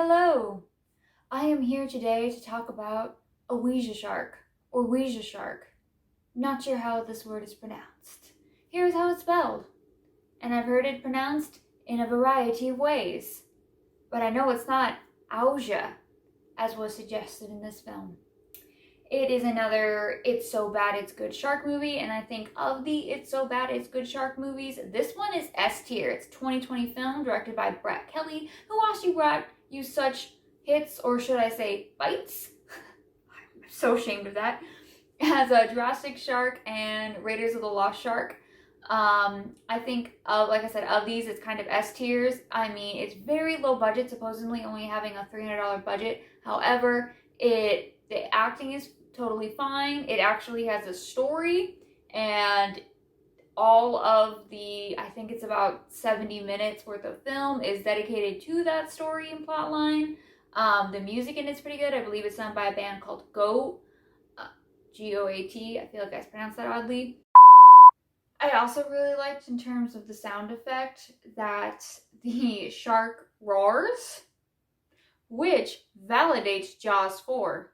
Hello! I am here today to talk about a Ouija Shark, or Ouija Shark. Not sure how this word is pronounced. Here's how it's spelled. And I've heard it pronounced in a variety of ways. But I know it's not Ouija, as was suggested in this film. It is another It's So Bad It's Good Shark movie, and I think of the It's So Bad It's Good Shark movies, this one is S tier. It's a 2020 film directed by Brett Kelly, who also brought you such hits, or should I say bites? I'm so ashamed of that. As Jurassic Shark and Raiders of the Lost Shark. I think, like I said, of these, it's kind of S tiers. I mean, it's very low budget, supposedly only having a $300 budget. However, the acting is totally fine. It actually has a story, and all of the, I think it's about 70 minutes worth of film is dedicated to that story and plot line. The music in it's pretty good. I believe it's done by a band called Goat, G-O-A-T. I feel like I pronounced that oddly. I also really liked, in terms of the sound effect, that the shark roars, which validates Jaws 4.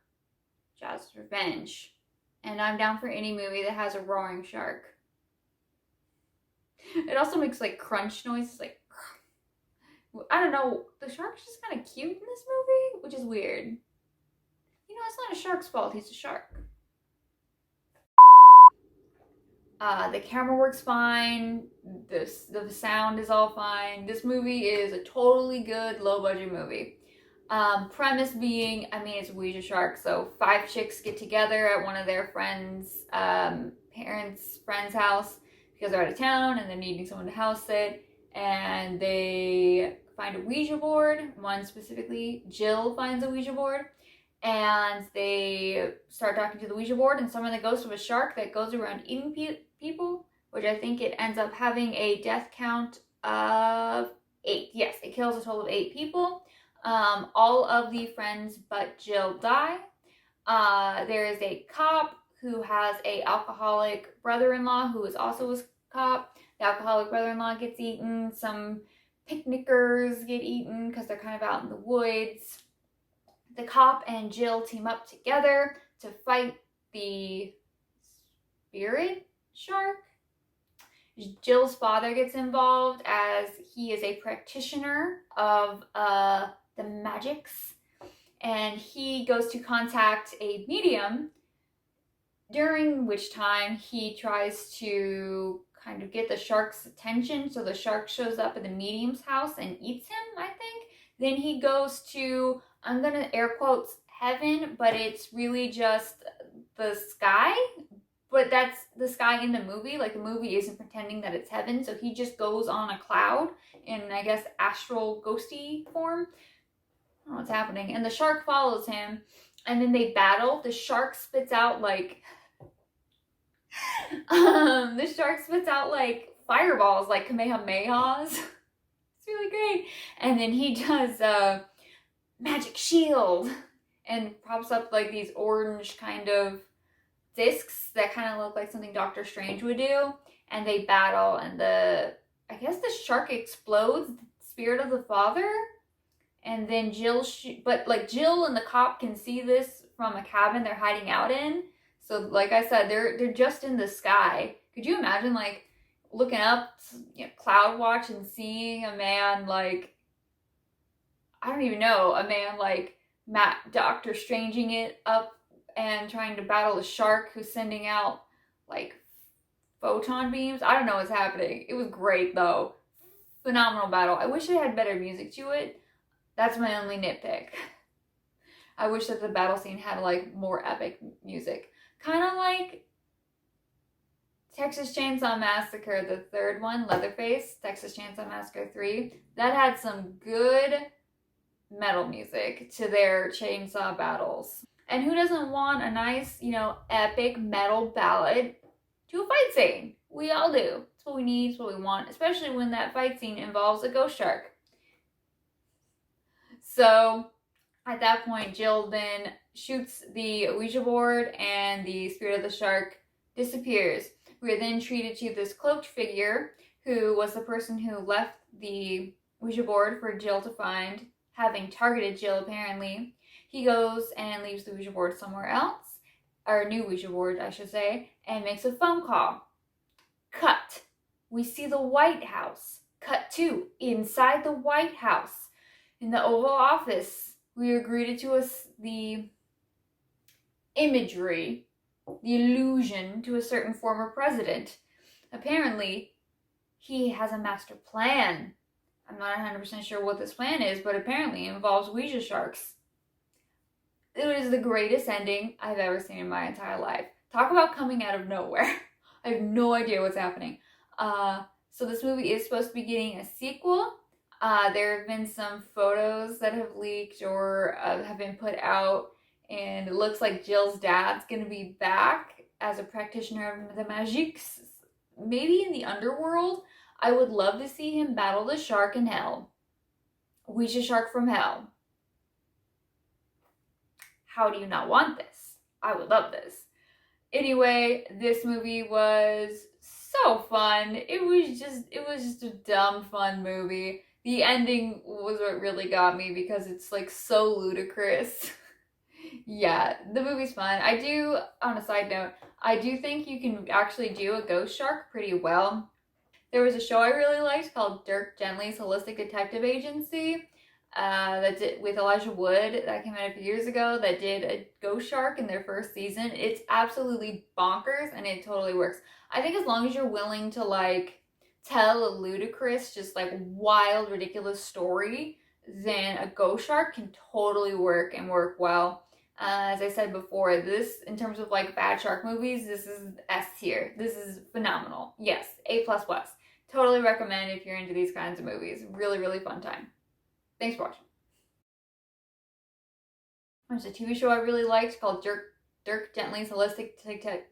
Jaws Revenge. And I'm down for any movie that has a roaring shark. It also makes like crunch noises, like, I don't know, the shark's just kind of cute in this movie, which is weird. You know, it's not a shark's fault, he's a shark. The camera works fine, the sound is all fine. This movie is a totally good low budget movie. Premise being, I mean, it's Ouija Shark, so 5 chicks get together at one of their friends' friend's house because they're out of town and they're needing someone to house sit, and they find a Ouija board. One specifically, Jill, finds a Ouija board, and they start talking to the Ouija board and summon the ghost of a shark that goes around eating people, which I think it ends up having a death count of 8. Yes, it kills a total of 8 people. All of the friends but Jill die. There is a cop who has a alcoholic brother-in-law who is also a cop. The alcoholic brother-in-law gets eaten. Some picnickers get eaten because they're kind of out in the woods. The cop and Jill team up together to fight the spirit shark. Jill's father gets involved as he is a practitioner of the magics, and he goes to contact a medium, during which time he tries to kind of get the shark's attention. So the shark shows up at the medium's house and eats him, I think. Then he goes to, I'm gonna air quotes, heaven, but it's really just the sky. But that's the sky in the movie. Like, the movie isn't pretending that it's heaven, so he just goes on a cloud in, I guess, astral ghosty form. I don't know what's happening. And the shark follows him, and then they battle. The shark spits out like fireballs, like Kamehamehas. It's really great. And then he does magic shield and pops up like these orange kind of discs that kind of look like something Doctor Strange would do, and they battle, and I guess the shark explodes, the spirit of the father, and then Jill and the cop can see this from a cabin they're hiding out in. So like I said, they're just in the sky. Could you imagine, like, looking up, cloud watch, and seeing a man like, I don't even know, a man like Doctor Stranging it up and trying to battle a shark who's sending out like photon beams. I don't know what's happening. It was great though. Phenomenal battle. I wish it had better music to it. That's my only nitpick. I wish that the battle scene had like more epic music. Kind of like Texas Chainsaw Massacre, the third one, Leatherface, Texas Chainsaw Massacre 3. That had some good metal music to their chainsaw battles. And who doesn't want a nice, epic metal ballad to a fight scene? We all do. It's what we need, it's what we want, especially when that fight scene involves a ghost shark. So, at that point, Jill then shoots the Ouija board and the spirit of the shark disappears. We are then treated to this cloaked figure who was the person who left the Ouija board for Jill to find, having targeted Jill apparently, he goes and leaves the Ouija board somewhere else, or a new Ouija board, I should say, and makes a phone call. Cut. We see the White House. Cut to inside the White House. In the Oval Office, we are greeted to us the imagery, the illusion to a certain former president. Apparently, he has a master plan. I'm not 100% sure what this plan is, but apparently it involves Ouija sharks. It is the greatest ending I've ever seen in my entire life. Talk about coming out of nowhere. I have no idea what's happening. So this movie is supposed to be getting a sequel. There have been some photos that have leaked or have been put out, and it looks like Jill's dad's going to be back as a practitioner of the magics, maybe in the underworld. I would love to see him battle the shark in hell. Ouija Shark from hell. How do you not want this? I would love this. Anyway, this movie was so fun. It was just a dumb fun movie. The ending was what really got me because it's like so ludicrous. Yeah, the movie's fun. On a side note, I do think you can actually do a ghost shark pretty well. There was a show I really liked called Dirk Gently's Holistic Detective Agency that did with Elijah Wood that came out a few years ago that did a ghost shark in their first season. It's absolutely bonkers and it totally works. I think as long as you're willing to like tell a ludicrous, just like wild, ridiculous story, then a ghost shark can totally work and work well. As I said before, this, in terms of like bad shark movies, this is S tier. This is phenomenal. Yes, A++. Totally recommend if you're into these kinds of movies. Really, really fun time. Thanks for watching. There's a TV show I really liked called Dirk Gently's Holistic Detective.